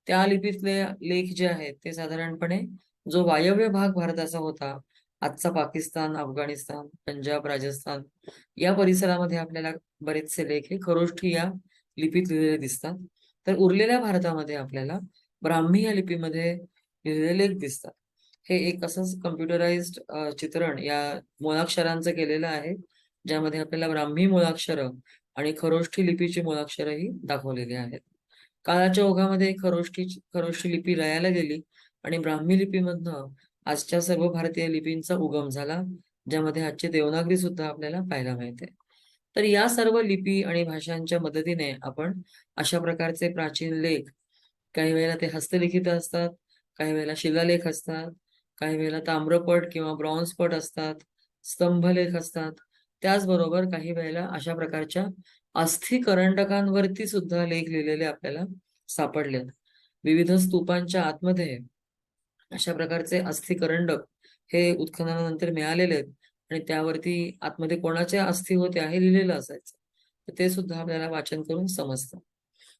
Speaker 1: त्या लिपीतले लेख जे आहेत ते साधारणपणे जो वायव्य भाग भारताचा होता, आजचा पाकिस्तान, अफगाणिस्तान, पंजाब, राजस्थान या परिसरामध्ये आपल्याला बरेचसे लेख हे खरोष्ठी या लिपीत लिहिलेले दिसतात. तर उरलेल्या भारतामध्ये आपल्याला ब्राह्मी या लिपीमध्ये लिहिलेले लेख दिसतात. हे एक असंच कम्प्युटराइज्ड चित्रण या मुळाक्षरांचं केलेलं आहे, ज्यामध्ये आपल्याला ब्राह्मी मुळाक्षरं आणि खरोष्ठी लिपीची मुळाक्षरंही दाखवलेली आहेत. काळाच्या ओघामध्ये खरोष्ठी लिपी लयाला गेली आणि ब्राह्मी लिपीमधनं आजच्या सर्व भारतीय लिपींचा उगम झाला, ज्यामध्ये आजची देवनागरी सुद्धा आपल्याला पाहायला मिळते. तर या सर्व लिपी आणि भाषांच्या मदतीने आपण अशा प्रकारचे प्राचीन लेख, काही वेळेला ते हस्तलिखित असतात, काही वेळेला शिलालेख असतात, काही वेळेला ताम्रपट किंवा ब्रॉन्झपट असतात, स्तंभलेख असतात. त्याचबरोबर काही वेळेला अशा प्रकारच्या अस्थिकरंडकांवरती सुद्धा लेख लिहिलेले आपल्याला सापडलेत. विविध स्तूपांच्या आतमध्ये अशा प्रकारचे अस्थिकरंडक हे उत्खननानंतर मिळालेले आहेत आणि त्यावरती आतमध्ये कोणाच्या अस्थी होत्या हे लिहिलेलं असायचं. तर ते सुद्धा आपल्याला वाचन करून समजतं.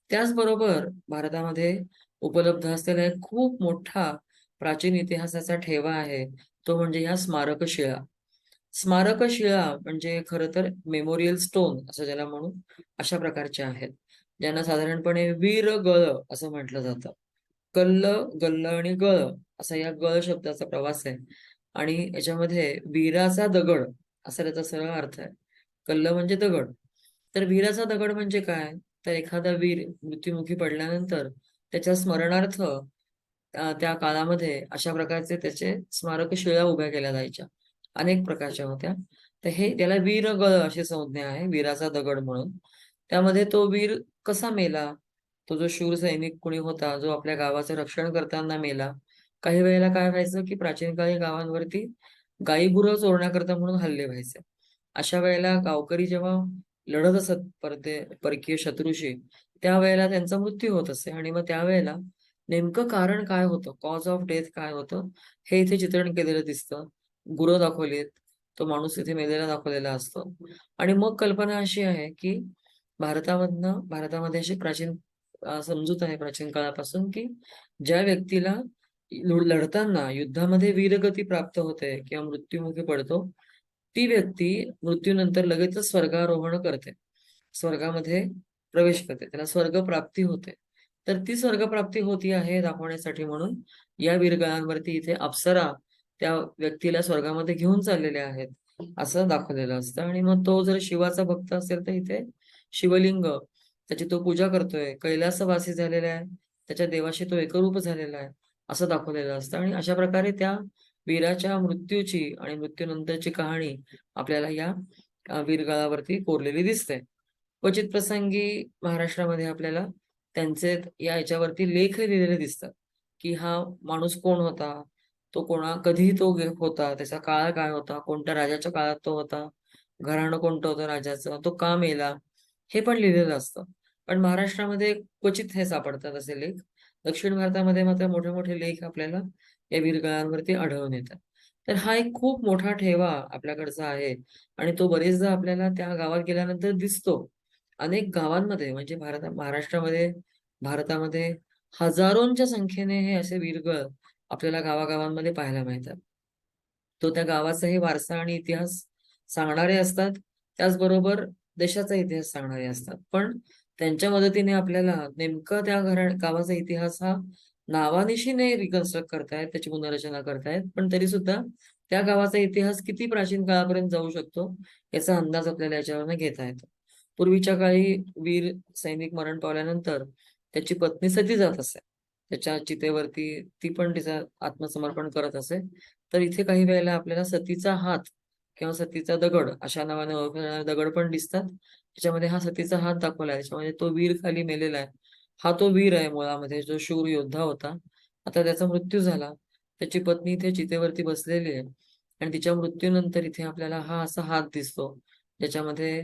Speaker 1: त्याचबरोबर भारतामध्ये उपलब्ध असलेला एक खूप मोठा प्राचीन इतिहासाचा ठेवा आहे, तो म्हणजे ह्या स्मारकशिळा. स्मारकशिळा म्हणजे खरं तर मेमोरियल स्टोन असं ज्याला म्हणू, अशा प्रकारच्या आहेत, ज्यांना साधारणपणे वीरगळ असं म्हटलं जातं. कल्ल, गल्ल आणि गळ असा या गळ शब्दाचा प्रवास आहे आणि याच्यामध्ये वीराचा दगड असा त्याचा सरळ अर्थ आहे. कल्ल म्हणजे दगड. तर वीराचा दगड म्हणजे काय? तर एखादा वीर मृत्युमुखी पडल्यानंतर त्याच्या स्मरणार्थ त्या काळामध्ये अशा प्रकारचे त्याचे स्मारकशिळा उभ्या केल्या जायच्या. अनेक प्रकारच्या होत्या. तर हे त्याला वीरगळ अशी संज्ञा आहे, वीराचा दगड म्हणून. त्यामध्ये तो वीर कसा मेला? तो जो शूर सैनिक कोणी होता, जो आपल्या गावाचं रक्षण करताना मेला. काही वेळेला काय व्हायचं, की प्राचीन काळी गावांवरती गाई-गुरं चोरण्याकरता म्हणून हल्ले व्हायचे. अशा वेळेला गावकरी जेव्हा लढत असत परकीय शत्रूशी, त्यावेळेला त्यांचा मृत्यू होत असे आणि मग त्यावेळेला नेमकं कारण काय होतं, कॉज ऑफ डेथ काय होतं, हे इथे चित्रण केलेलं दिसतं. गुरं दाखवलीत, तो माणूस इथे मेलेला दाखवलेला असतो. आणि मग कल्पना अशी आहे, की भारतामध्ये अशी प्राचीन समजूत आहे प्राचीन काळापासून, की ज्या व्यक्तीला लढताना युद्धामध्ये वीरगती प्राप्त होते किंवा मृत्युमुखी पडतो, ती व्यक्ती मृत्यूनंतर लगेचच स्वर्गारोहण करते. स्वर्गामध्ये प्रवेश करते. त्याला स्वर्गप्राप्ती होते. तर ती स्वर्गप्राप्ती होती आहे दाखवण्यासाठी म्हणून या वीरगळांवरती इथे अप्सरा त्या व्यक्तीला स्वर्गामध्ये घेऊन चाललेल्या आहेत, असं दाखवलेलं असतं. आणि मग तो जर शिवाचा भक्त असेल तर इथे शिवलिंग त्याची तो पूजा करतोय, कैलासवासी झालेला आहे, त्याच्या देवाशी तो एकरूप झालेला आहे, असं दाखवलेलं असतं. आणि अशा प्रकारे त्या वीराच्या मृत्यूची आणि मृत्यूनंतरची कहाणी आपल्याला या वीरगळावरती कोरलेली दिसते. क्वचित प्रसंगी महाराष्ट्रामध्ये आपल्याला त्यांचे या याच्यावरती लेख लिहिलेले दिसतात, की हा माणूस कोण होता, तो कधी तो होता, त्याचा काळ काय होता, कोणत्या राजाच्या काळात तो होता, घराणं कोणतं होतं राजाचं, तो का मेला, हे पण लिहिलेलं असतं. पण महाराष्ट्रामध्ये क्वचित हे सापडतात असे लेख. दक्षिण भारतामध्ये मात्र मोठे मोठे लेख आपल्याला या वीरगळांवरती आढळून येतात. तर हा एक खूप मोठा ठेवा आपल्याकडचा आहे आणि तो बरेचदा आपल्याला त्या गावात गेल्यानंतर दिसतो. अनेक गावांमध्ये म्हणजे महाराष्ट्रामध्ये, भारतामध्ये हजारोंच्या संख्येने हे असे वीरगळ आपल्याला गावागावांमध्ये पाहायला मिळतात. तो त्या गावाचाही वारसा आणि इतिहास सांगणारे असतात. त्याचबरोबर देशाचा इतिहास सांगणारे असतात. पण त्यांच्या मदतीने आपल्याला नेमकं त्या गावाचा इतिहास हा नावानिशी नाही रिकन्स्ट्रक्ट करतायत, त्याची पुनर्रचना करतायत. पण तरी सुद्धा त्या गावाचा इतिहास किती प्राचीन काळापर्यंत जाऊ शकतो याचा अंदाज आपल्याला याच्यावरनं घेता येतो. पूर्वीच्या काळी वीर सैनिक मरण पावल्यानंतर त्याची पत्नी सती जात असे. त्याच्या चितेवरती ती पण तिचं आत्मसमर्पण करत असे. तर इथे काही वेळेला आपल्याला सतीचा हात किंवा सतीचा दगड अशा नावाने ओळखले जाणारे दगड पण दिसतात. त्याच्यामध्ये हा सतीचा हात दाखवला आहे. त्याच्यामध्ये तो वीर खाली मेलेला आहे. हा तो वीर आहे मुळामध्ये, जो शूर योद्धा होता. आता त्याचा मृत्यू झाला. त्याची पत्नी इथे चितेवरती बसलेली आहे आणि तिच्या मृत्यूनंतर इथे आपल्याला हा असा हात दिसतो, ज्याच्यामध्ये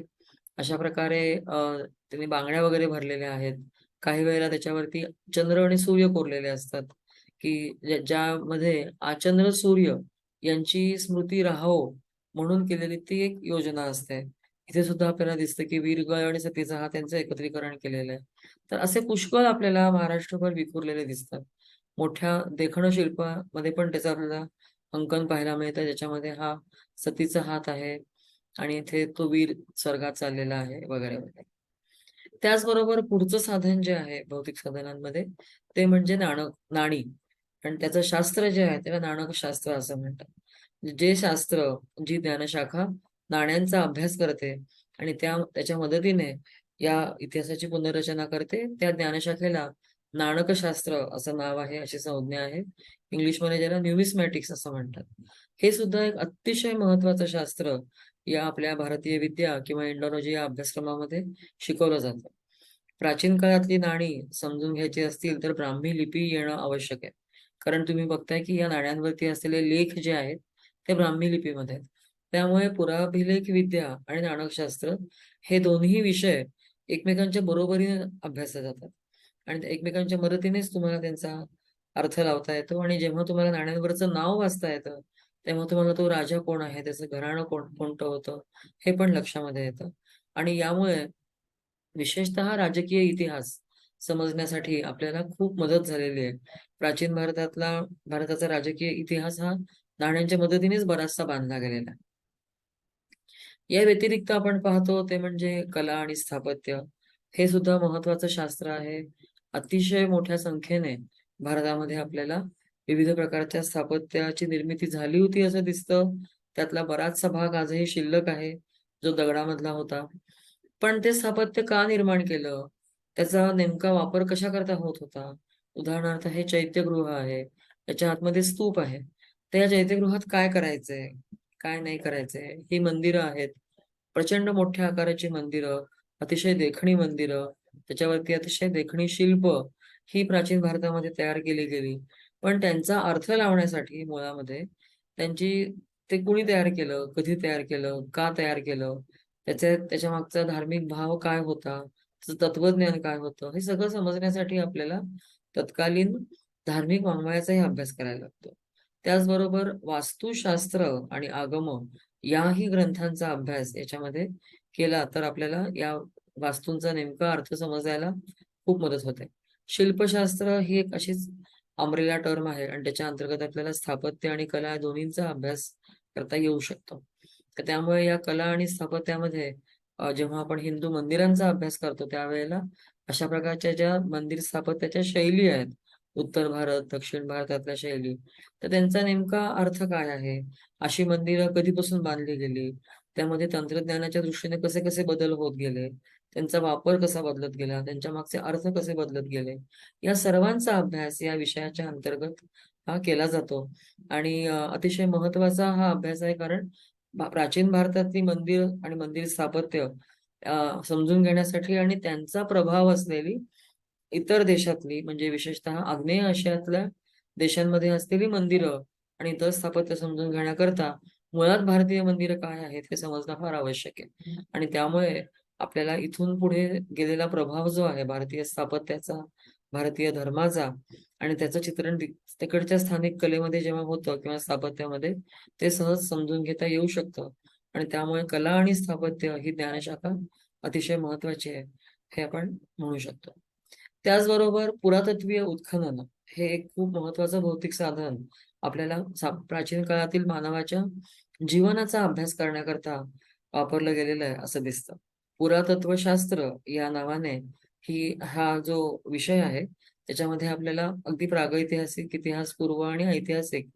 Speaker 1: अशा प्रकारे त्यांनी बांगड्या वगैरे भरलेल्या आहेत. काही वेळेला त्याच्यावरती चंद्र आणि सूर्य कोरलेले असतात, की ज्यामध्ये आचंद्र सूर्य यांची स्मृती राहावो म्हणून केलेली ती एक योजना असते. इथे सुद्धा आपल्याला दिसतं, की वीरगळ आणि सतीचा हात यांचं एकत्रीकरण केलेलं आहे. तर असे पुष्कळ आपल्याला महाराष्ट्रभर विखुरलेले दिसतात. मोठ्या देखणं शिल्पामध्ये पण त्याचं आपल्याला अंकन पाहायला मिळतं, ज्याच्यामध्ये हा सतीचा हात आहे आणि इथे तो वीर स्वर्गात चाललेला आहे वगैरे वगैरे. त्याचबरोबर पुढचं साधन जे आहे भौतिक साधनांमध्ये ते म्हणजे नाणी. आणि त्याचं शास्त्र जे आहे त्याला नाणकशास्त्र असं म्हणतात. जे शास्त्र, जी ज्ञानशाखा नाण्यांचा अभ्यास करते आणि त्याच्या मदतीने या इतिहासाची पुनर्रचना करते, त्या ज्ञानशाखेला नाणकशास्त्र असं नाव आहे, अशी संज्ञा आहे. इंग्लिशमध्ये ज्याला न्यूमिस्मॅटिक्स असं म्हणतात. हे सुद्धा एक अतिशय महत्वाचं शास्त्र या आपल्या भारतीय विद्या किंवा इंडोलॉजी या अभ्यासक्रमामध्ये शिकवलं जातं. प्राचीन काळातली नाणी समजून घ्यायची असतील तर ब्राह्मी लिपी येणं आवश्यक आहे. कारण तुम्ही बघताय की या नाण्यांवरती असलेले लेख जे आहेत ते ब्राह्मी लिपीमध्ये आहेत. त्यामुळे पुराभिलेख विद्या आणि नाणकशास्त्र हे दोन्ही विषय एकमेकांच्या बरोबरीने अभ्यासले जातात आणि एकमेकांच्या मदतीनेच तुम्हाला त्यांचा अर्थ लावता येतो. आणि जेव्हा तुम्हाला नाण्यांवरचं नाव वाचता येतं तेव्हा तुम्हाला तो राजा कोण आहे, त्याचं घराणं कोणतं होतं, हे पण लक्षामध्ये येतं. आणि यामुळे विशेषतः राजकीय इतिहास समजण्यासाठी आपल्याला खूप मदत झालेली आहे. प्राचीन भारताचा राजकीय इतिहास हा नाण्यांच्या मदतीनेच बराचसा बांधला गेलेला आहे. या व्यतिरिक्त आपण पाहतो ते म्हणजे कला आणि स्थापत्य. हे सुद्धा महत्वाचं शास्त्र आहे. अतिशय मोठ्या संख्येने भारतामध्ये आपल्याला विविध प्रकारच्या स्थापत्याची निर्मिती झाली होती असं दिसतं. त्यातला बराचसा भाग आजही शिल्लक आहे, जो दगडामधला होता. पण ते स्थापत्य का निर्माण केलं? त्याचा नेमका वापर कशाकरता होत होता? उदाहरणार्थ हे चैत्यगृह आहे. त्याच्या आतमध्ये स्तूप आहे. तर या चैत्यगृहात काय करायचंय? काय नाही करायचंय? ही मंदिरं आहेत. प्रचंड मोठ्या आकाराची मंदिरं, अतिशय देखणी मंदिरं, त्याच्यावरती अतिशय देखणी शिल्प ही प्राचीन भारतामध्ये तयार केली गेली. पण त्यांचा अर्थ लावण्यासाठी मुळामध्ये त्यांची ते कुणी तयार केलं? कधी तयार केलं? का तयार केलं? त्याच्या मागचा धार्मिक भाव काय होता? त्याचं तत्वज्ञान काय होतं? हे सगळं समजण्यासाठी आपल्याला तत्कालीन धार्मिक वाङ्मयाचाही अभ्यास करायला लागतो. त्याचबरोबर वास्तुशास्त्र आणि आगम याही ग्रंथांचा अभ्यास याच्यामध्ये केला तर आपल्याला या वास्तूंचा नेमका अर्थ समजायला खूप मदत होते. शिल्पशास्त्र ही एक अशीच अम्ब्रेला टर्म आहे आणि त्याच्या अंतर्गत आपल्याला स्थापत्य आणि कला या दोन्हींचा अभ्यास करता येऊ शकतो. तर त्यामुळे या कला आणि स्थापत्यामध्ये जेव्हा आपण हिंदू मंदिरांचा अभ्यास करतो त्यावेळेला अशा प्रकारच्या ज्या मंदिर स्थापत्याच्या शैली आहेत, उत्तर भारत, दक्षिण भारतातल्या शैली, तर त्यांचा नेमका अर्थ काय आहे? अशी मंदिरं कधीपासून बांधली गेली? त्यामध्ये तंत्रज्ञानाच्या दृष्टीने कसे कसे बदल होत गेले? त्यांचा वापर कसा बदलत गेला, त्यांच्या मागचे अर्थ कसे बदलत गेले, या सर्वांचा अभ्यास या विषयाच्या अंतर्गत हा केला जातो. आणि अतिशय महत्वाचा हा अभ्यास आहे, कारण प्राचीन भारतातली मंदिर आणि मंदिर स्थापत्य समजून घेण्यासाठी आणि त्यांचा प्रभाव असलेली इतर देशातली, म्हणजे विशेषतः आग्नेय आशियातल्या देशांमध्ये असलेली मंदिरं आणि इतर स्थापत्य समजून घेण्याकरता मुळात भारतीय मंदिरं काय आहेत हे समजणं फार आवश्यक आहे. आणि त्यामुळे आपल्याला इथून पुढे गेलेला प्रभाव जो आहे भारतीय स्थापत्याचा, भारतीय धर्माचा, आणि त्याचं चित्रण तिकडच्या स्थानिक कलेमध्ये जेव्हा होतं किंवा स्थापत्यामध्ये, ते सहज समजून घेता येऊ शकतं. आणि त्यामुळे कला आणि स्थापत्य ही ज्ञानशाखा अतिशय महत्वाची आहे, हे आपण म्हणू शकतो. त्याचबरोबर पुरातत्वीय उत्खनन हे एक खूप महत्वाचं भौतिक साधन आपल्याला प्राचीन काळातील मानवाच्या जीवनाचा अभ्यास करण्याकरता वापरलं गेलेलं आहे असं दिसतं. पुरातत्वशास्त्र या नावाने हा जो विषय आहे, त्याच्यामध्ये आपल्याला अगदी प्रागैतिहासिक, इतिहासपूर्व आणि ऐतिहासिक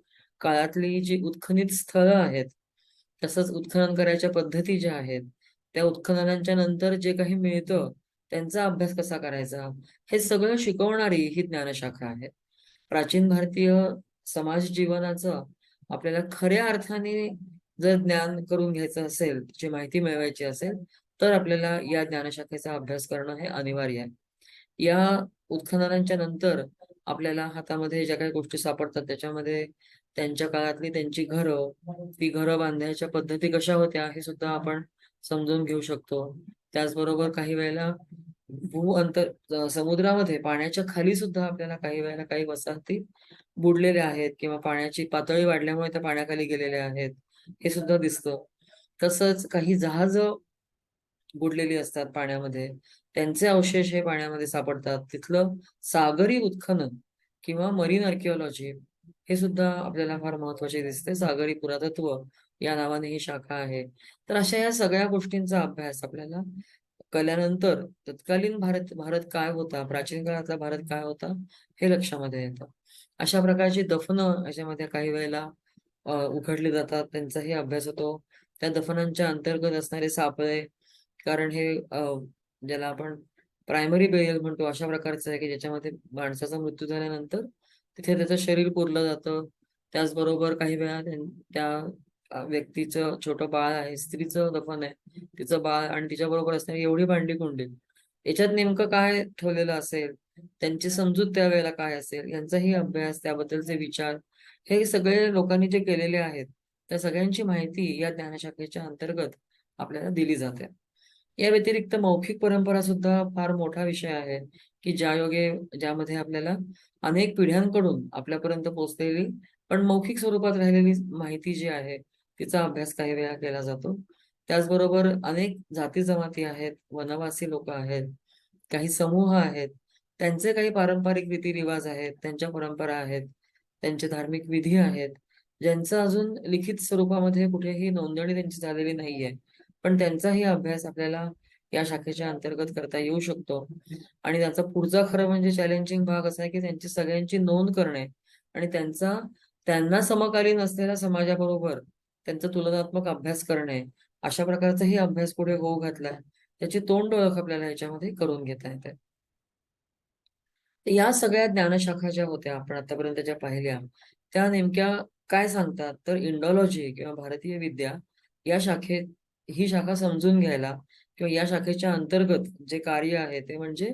Speaker 1: काळातली जी उत्खनित स्थळं आहेत, तसंच उत्खनन करायच्या पद्धती ज्या आहेत, त्या उत्खननाच्या नंतर जे काही मिळतं, त्यांचा अभ्यास कसा करायचा, हे सगळं शिकवणारी ही ज्ञानशाखा आहे. प्राचीन भारतीय समाज जीवनाचं आपल्याला खऱ्या अर्थाने जर ज्ञान करून घ्यायचं असेल, त्याची माहिती मिळवायची असेल, तर आपल्याला या ज्ञानशाखेचा अभ्यास करणं हे अनिवार्य आहे. या उत्खननांच्या नंतर आपल्याला हातामध्ये ज्या काही गोष्टी सापडतात, त्याच्यामध्ये त्यांच्या काळातली त्यांची घरं, ती घरं बांधायच्या पद्धती कशा होत्या हे सुद्धा आपण समजून घेऊ शकतो. त्याचबरोबर काही वेळेला समुद्रामध्ये पाण्याच्या खाली सुद्धा आपल्याला काही वेळेला काही वसाहती बुडलेल्या आहेत किंवा पाण्याची पातळी वाढल्यामुळे त्या पाण्याखाली गेलेल्या आहेत, हे सुद्धा दिसतं. तसंच काही जहाजं बुडलेली असतात पाण्यामध्ये, त्यांचे अवशेष हे पाण्यामध्ये सापडतात. तिथलं सागरी उत्खनन किंवा मरीन आर्किओलॉजी हे सुद्धा आपल्याला फार महत्वाचे दिसते. सागरी पुरातत्व या नावाने ही शाखा आहे. तर अशा या सगळ्या गोष्टींचा अभ्यास आपल्याला केल्यानंतर तत्कालीन भारत काय होता, प्राचीन काळातला भारत काय होता, हे लक्षामध्ये येतं. अशा प्रकारची दफनं याच्यामध्ये काही वेळेला उघडली जातात, त्यांचाही अभ्यास होतो. त्या दफनांच्या अंतर्गत असणारे सापळे, कारण हे ज्याला आपण प्रायमरी बेरियल म्हणतो, अशा प्रकारचं आहे की ज्याच्यामध्ये माणसाचा मृत्यू झाल्यानंतर तिथे त्याचं शरीर पुरलं जातं. त्याचबरोबर काही वेळा त्या व्यक्तीचं छोटं बाळ आहे, स्त्रीचं दफन आहे, तिचं बाळ आणि तिच्याबरोबर असणारी एवढी भांडी कुंडी, याच्यात नेमकं काय ठेवलेलं असेल, त्यांची समजूत त्यावेळेला काय असेल, यांचाही अभ्यास, त्याबद्दलचे विचार, हे सगळे लोकांनी जे केलेले आहेत, त्या सगळ्यांची माहिती या ज्ञानशाखेच्या अंतर्गत आपल्याला दिली जाते. या व्यतिरिक्त मौखिक परंपरा सुद्धा फार मोठा विषय आहे, की ज्यामध्ये आपल्याला अनेक पिढ्यांकडून आपल्यापर्यंत पोहोचलेली पण मौखिक स्वरूपात राहिलेली माहिती जी आहे, तिचा अभ्यास काही वेळा केला जातो. त्याचबरोबर अनेक जाती जमाती आहेत, वनवासी लोक आहेत, काही समूह आहेत, त्यांचे काही पारंपरिक रीतिरिवाज आहेत, त्यांच्या परंपरा आहेत, त्यांचे धार्मिक विधी आहेत, ज्यांचं अजून लिखित स्वरूपामध्ये कुठेही नोंदणी त्यांची झालेली नाहीये. पण त्यांचाही अभ्यास आपल्याला या शाखेच्या अंतर्गत करता येऊ शकतो. आणि त्याचा पुढचा खरं म्हणजे चॅलेंजिंग भाग असा आहे, की त्यांची सगळ्यांची नोंद करणे आणि त्यांना समकालीन असलेल्या समाजाबरोबर त्यांचा तुलनात्मक अभ्यास करणे, अशा प्रकारचाही अभ्यास पुढे होऊ घातलाय. त्याची तोंड ओळख आपल्याला याच्यामध्ये करून घेता येते. तर या सगळ्या ज्ञानशाखा ज्या होत्या आपण आतापर्यंत ज्या पाहिल्या, त्या नेमक्या काय सांगतात, तर इंडॉलॉजी किंवा भारतीय विद्या या शाखेत, ही शाखा समजून घ्यायला किंवा या शाखेच्या अंतर्गत जे कार्य आहे ते म्हणजे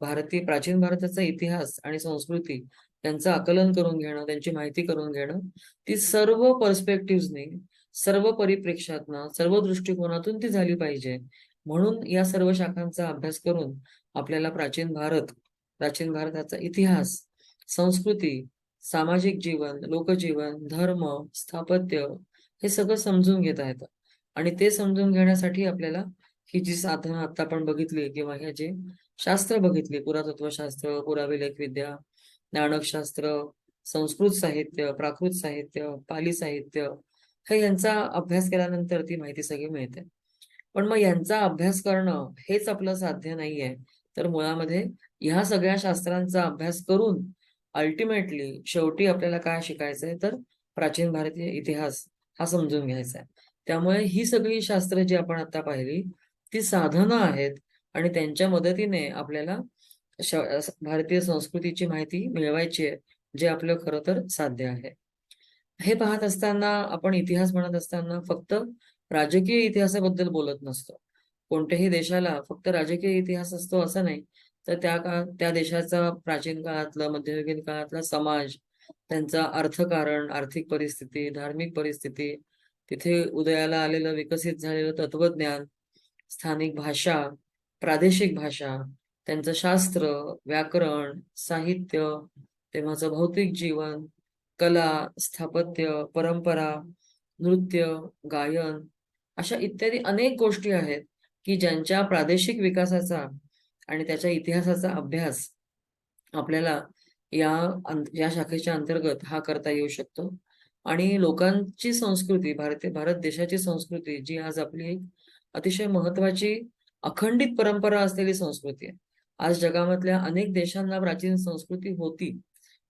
Speaker 1: प्राचीन भारताचा इतिहास आणि संस्कृती यांचं आकलन करून घेणं, त्यांची माहिती करून घेणं, ती सर्व पर्स्पेक्टिव्हनी, सर्व परिप्रेक्ष्यातनं, सर्व दृष्टिकोनातून ती झाली पाहिजे. म्हणून या सर्व शाखांचा अभ्यास करून आपल्याला प्राचीन भारताचा इतिहास, संस्कृती, सामाजिक जीवन, लोकजीवन, धर्म, स्थापत्य, हे सगळं समजून घेता येतं. आणि ते समजून घेण्यासाठी आपल्याला ही जी साधनं आता आपण बघितली किंवा हे जे शास्त्र बघितली, पुरातत्वशास्त्र, पुराभिलेखविद्या, नाणकशास्त्र, संस्कृत साहित्य, प्राकृत साहित्य, पाली साहित्य, हे यांचा अभ्यास केल्यानंतर ती माहिती सगळी मिळते. पण मग यांचा अभ्यास करणं हेच आपलं साध्य नाहीये. तर मुळामध्ये ह्या सगळ्या शास्त्रांचा अभ्यास करून अल्टिमेटली शेवटी आपल्याला काय शिकायचंय, तर प्राचीन भारतीय इतिहास हा समजून घ्यायचा आहे. त्यामुळे ही सगळी शास्त्र जी आपण आता पाहिली, ती साधनं आहेत आणि त्यांच्या मदतीने आपल्याला भारतीय संस्कृतीची माहिती मिळवायची आहे, जे आपलं खरं तर साध्य आहे. हे पाहत असताना आपण इतिहास म्हणत असताना फक्त राजकीय इतिहासाबद्दल बोलत नसतो. कोणत्याही देशाला फक्त राजकीय इतिहास असतो असं नाही, तर त्या देशाचा प्राचीन काळातलं, मध्ययुगीन काळातला समाज, त्यांचा अर्थकारण, आर्थिक परिस्थिती, धार्मिक परिस्थिती, तिथे उदयाला आलेलं विकसित झालेलं तत्वज्ञान, स्थानिक भाषा, प्रादेशिक भाषा, त्यांचं शास्त्र, व्याकरण, साहित्य, तेव्हाचं भौतिक जीवन, कला, स्थापत्य, परंपरा, नृत्य, गायन, अशा इत्यादी अनेक गोष्टी आहेत की ज्यांच्या प्रादेशिक विकासाचा आणि त्याच्या इतिहासाचा अभ्यास आपल्याला या शाखेच्या अंतर्गत हा करता येऊ शकतो. आणि लोकांची संस्कृती, भारत देशाची संस्कृती, जी आज आपली एक अतिशय महत्वाची अखंडित परंपरा असलेली संस्कृती आहे. आज जगामधल्या अनेक देशांना प्राचीन संस्कृती होती,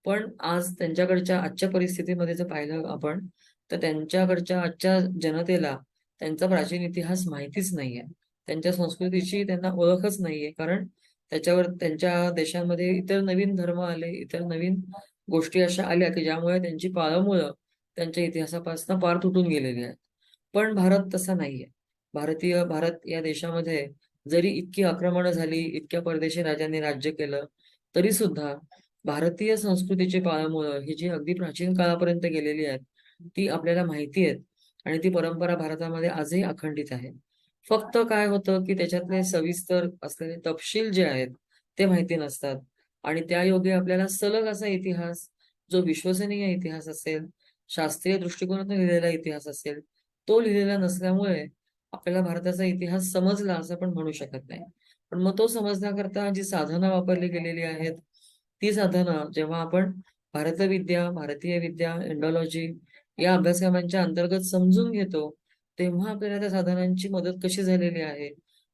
Speaker 1: पण आज त्यांच्याकडच्या आजच्या परिस्थितीमध्ये जर पाहिलं आपण, तर त्यांच्याकडच्या आजच्या जनतेला त्यांचा प्राचीन इतिहास माहितीच नाहीये. त्यांच्या संस्कृतीची त्यांना ओळखच नाहीये. कारण त्याच्यावर त्यांच्या देशामध्ये इतर नवीन धर्म आले, इतर नवीन गोष्टी अशा आल्या की ज्यामुळे त्यांची पाळंमुळं त्यांच्या इतिहासापासून पार तुटून गेलेली आहेत. पण भारत तसा नाहीये. भारत या देशामध्ये जरी इतकी आक्रमणं झाली, इतक्या परदेशी राजांनी राज्य केलं, तरी सुद्धा भारतीय संस्कृतीची पाळंमुळं ही जी अगदी प्राचीन काळापर्यंत गेलेली आहेत, ती आपल्याला माहिती आहेत आणि ती परंपरा भारतामध्ये आजही अखंडित आहे. फक्त काय होतं, की त्याच्यातले सविस्तर असलेले तपशील जे आहेत, ते माहिती नसतात आणि त्यायोगे आपल्याला सलग असा इतिहास, जो विश्वसनीय इतिहास असेल, शास्त्रीय दृष्टिकोनातून लिहिलेला इतिहास असेल, तो लिहिलेला नसल्यामुळे आपल्याला भारताचा इतिहास समजला असं पण म्हणू शकत नाही. पण मग तो समजण्याकरता जी साधनं वापरली गेलेली आहेत, ती साधनं जेव्हा आपण भारतविद्या, भारतीय विद्या, इंडॉलॉजी या अभ्यासक्रमांच्या अंतर्गत समजून घेतो, तेव्हा आपल्याला त्या साधनांची मदत कशी झालेली आहे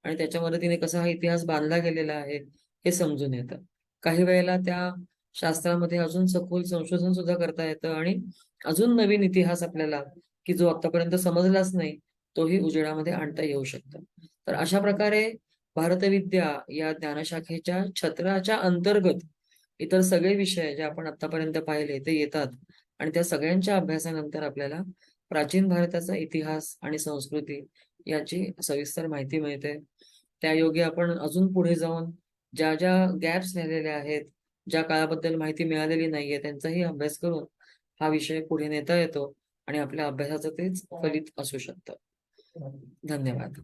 Speaker 1: आणि त्याच्या मदतीने कसा हा इतिहास बांधला गेलेला आहे, हे समजून येतं. काही वेळेला त्या शास्त्रामध्ये अजून सखोल संशोधन सुद्धा करता येतं आणि अजून नवीन इतिहास आपल्याला, की जो आतापर्यंत समजलाच नाही, तोही उजेडामध्ये आणता येऊ शकतो. तर अशा प्रकारे भारतविद्या या ज्ञानशाखेच्या छत्राच्या अंतर्गत इतर सगळे विषय जे आपण आतापर्यंत पाहिले ते येतात आणि त्या सगळ्यांच्या अभ्यासानंतर आपल्याला प्राचीन भारताचा इतिहास आणि संस्कृती याची सविस्तर माहिती मिळते. त्यायोगे आपण अजून पुढे जाऊन ज्या ज्या गॅप्स राहिलेल्या आहेत, ज्या काळाबद्दल माहिती मिळालेली नाहीये, त्यांचाही अभ्यास करून हा विषय पुढे नेता येतो आणि आपल्या अभ्यासाचं तेच फलित असू शकतं. धन्यवाद.